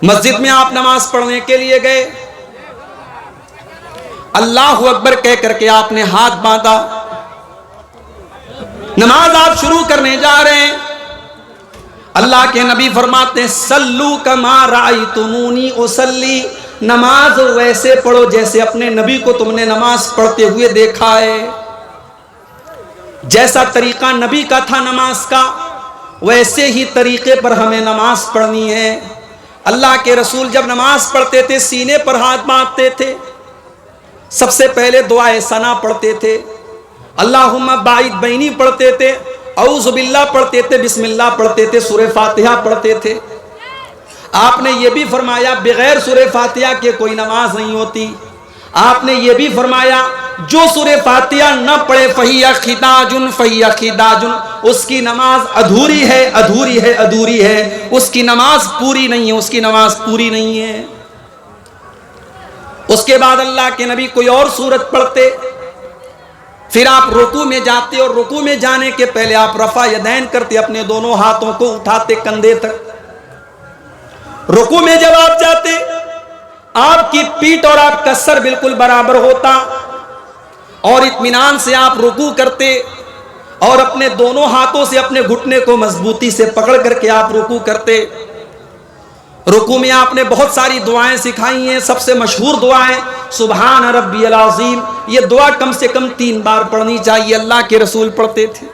مسجد میں آپ نماز پڑھنے کے لیے گئے، اللہ اکبر کہہ کر کے آپ نے ہاتھ باندھا، نماز آپ شروع کرنے جا رہے ہیں، اللہ کے نبی فرماتے ہیں سلو کما رأیتمونی اصلی، نماز ویسے پڑھو جیسے اپنے نبی کو تم نے نماز پڑھتے ہوئے دیکھا ہے۔ جیسا طریقہ نبی کا تھا نماز کا، ویسے ہی طریقے پر ہمیں نماز پڑھنی ہے۔ اللہ کے رسول جب نماز پڑھتے تھے سینے پر ہاتھ باندھتے تھے، سب سے پہلے دعائے ثنا پڑھتے تھے، اللہم باعث بینی پڑھتے تھے، اعوذ باللہ پڑھتے تھے، بسم اللہ پڑھتے تھے، سورہ فاتحہ پڑھتے تھے۔ آپ نے یہ بھی فرمایا بغیر سورہ فاتحہ کے کوئی نماز نہیں ہوتی۔ آپ نے یہ بھی فرمایا جو سورہ فاتحہ نہ پڑھے فَهِيَ خِدَاجٌ فَهِيَ خِدَاجٌ، اس کی نماز ادھوری ہے، ادھوری ہے، ادھوری ہے، اس کی نماز پوری نہیں ہے، اس کی نماز پوری نہیں ہے۔ اس کے بعد اللہ کے نبی کوئی اور سورت پڑھتے، پھر آپ رکوع میں جاتے اور رکوع میں جانے کے پہلے آپ رفع یدین کرتے، اپنے دونوں ہاتھوں کو اٹھاتے کندھے تک۔ رکوع میں جب آپ جاتے آپ کی پیٹھ اور آپ کا سر بالکل برابر ہوتا اور اطمینان سے آپ رکوع کرتے اور اپنے دونوں ہاتھوں سے اپنے گھٹنے کو مضبوطی سے پکڑ کر کے آپ رکوع کرتے۔ رکوع میں آپ نے بہت ساری دعائیں سکھائی ہیں، سب سے مشہور دعائیں سبحان ربی العظیم، یہ دعا کم سے کم 3 بار پڑھنی چاہیے، اللہ کے رسول پڑھتے تھے۔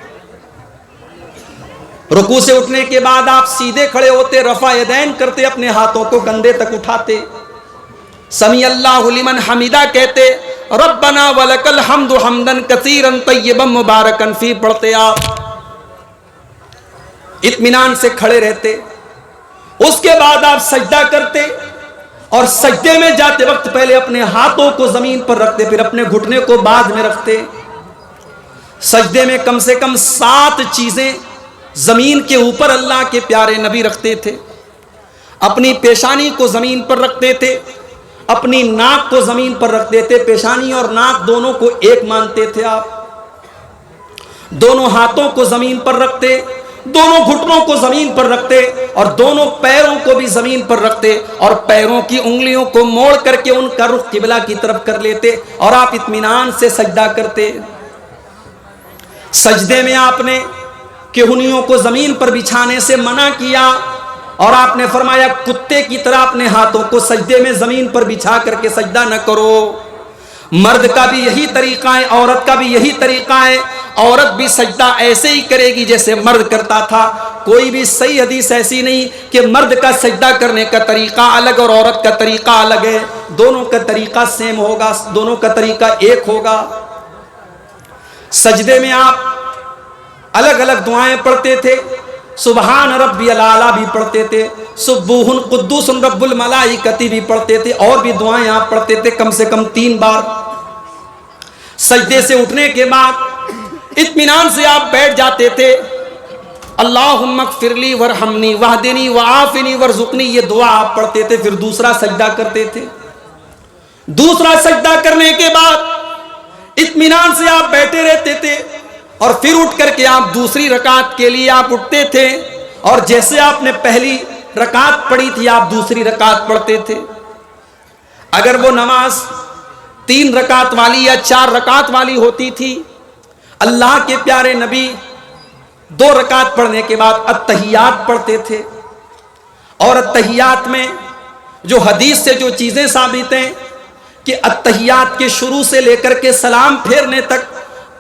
رکوع سے اٹھنے کے بعد آپ سیدھے کھڑے ہوتے، رفع یدین کرتے، اپنے ہاتھوں کو کندھے تک اٹھاتے، سمیع اللہ لمن حمیدہ کہتے، ربنا ولک الحمد حمدا کثیرا طیبا مبارکا فی پڑھتے، آپ اطمینان سے کھڑے رہتے۔ اس کے بعد آپ سجدہ کرتے اور سجدے میں جاتے وقت پہلے اپنے ہاتھوں کو زمین پر رکھتے، پھر اپنے گھٹنے کو بعد میں رکھتے۔ سجدے میں کم سے کم 7 چیزیں زمین کے اوپر اللہ کے پیارے نبی رکھتے تھے۔ اپنی پیشانی کو زمین پر رکھتے تھے، اپنی ناک کو زمین پر رکھتے تھے، پیشانی اور ناک دونوں کو ایک مانتے تھے آپ، دونوں ہاتھوں کو زمین پر رکھتے، دونوں گھٹنوں کو زمین پر رکھتے اور دونوں پیروں کو بھی زمین پر رکھتے اور پیروں کی انگلیوں کو موڑ کر کے ان کا رخ قبلہ کی طرف کر لیتے اور آپ اطمینان سے سجدہ کرتے۔ سجدے میں آپ نے کہنیوں کو زمین پر بچھانے سے منع کیا اور آپ نے فرمایا کتے کی طرح اپنے ہاتھوں کو سجدے میں زمین پر بچھا کر کے سجدہ نہ کرو۔ مرد کا بھی یہی طریقہ ہے، عورت کا بھی یہی طریقہ ہے، عورت بھی سجدہ ایسے ہی کرے گی جیسے مرد کرتا تھا۔ کوئی بھی صحیح حدیث ایسی نہیں کہ مرد کا سجدہ کرنے کا طریقہ الگ اور عورت کا طریقہ الگ ہے، دونوں کا طریقہ سیم ہوگا، دونوں کا طریقہ ایک ہوگا۔ سجدے میں آپ الگ الگ دعائیں پڑھتے تھے، سبحان ربی العالی بھی پڑھتے تھے، سبوح قدوس رب الملائکۃ بھی پڑھتے تھے، اور بھی دعائیں آپ پڑھتے تھے کم سے کم 3 بار۔ سجدے سے اٹھنے کے بعد اطمینان سے آپ بیٹھ جاتے تھے، اللہم اغفر لی ورحمنی واہدنی وعافنی وارزقنی، یہ دعا آپ پڑھتے تھے، پھر دوسرا سجدہ کرتے تھے۔ دوسرا سجدہ کرنے کے بعد اطمینان سے آپ بیٹھے رہتے تھے اور پھر اٹھ کر کے آپ دوسری رکعت کے لیے آپ اٹھتے تھے اور جیسے آپ نے پہلی رکعت پڑھی تھی آپ دوسری رکعت پڑھتے تھے۔ اگر وہ نماز 3 رکعت والی یا 4 رکعت والی ہوتی تھی، اللہ کے پیارے نبی 2 رکعت پڑھنے کے بعد التحیات پڑھتے تھے، اور التحیات میں جو حدیث سے جو چیزیں ثابت ہیں کہ التحیات کے شروع سے لے کر کے سلام پھیرنے تک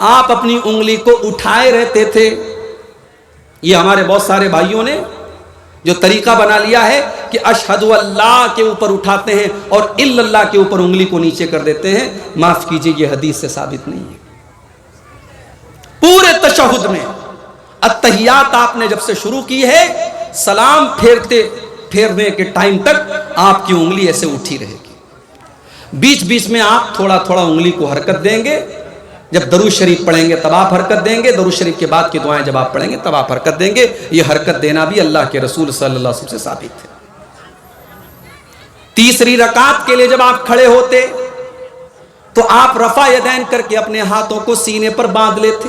آپ اپنی انگلی کو اٹھائے رہتے تھے۔ یہ ہمارے بہت سارے بھائیوں نے جو طریقہ بنا لیا ہے کہ اشہد اللہ کے اوپر اٹھاتے ہیں اور الا اللہ کے اوپر انگلی کو نیچے کر دیتے ہیں، معاف کیجئے یہ حدیث سے ثابت نہیں ہے۔ پورے تشہد میں التحیات آپ نے جب سے شروع کی ہے، سلام پھیرنے کے ٹائم تک آپ کی انگلی ایسے اٹھی رہے گی، بیچ بیچ میں آپ تھوڑا تھوڑا انگلی کو حرکت دیں گے۔ جب درود شریف پڑھیں گے تب آپ حرکت دیں گے، درود شریف کے بعد کی دعائیں جب آپ پڑھیں گے تب آپ حرکت دیں گے۔ یہ حرکت دینا بھی اللہ کے رسول صلی اللہ علیہ وسلم سے ثابت ہے۔ تیسری رکعت کے لیے جب آپ کھڑے ہوتے تو آپ رفع یدین کر کے اپنے ہاتھوں کو سینے پر باندھ لیتے۔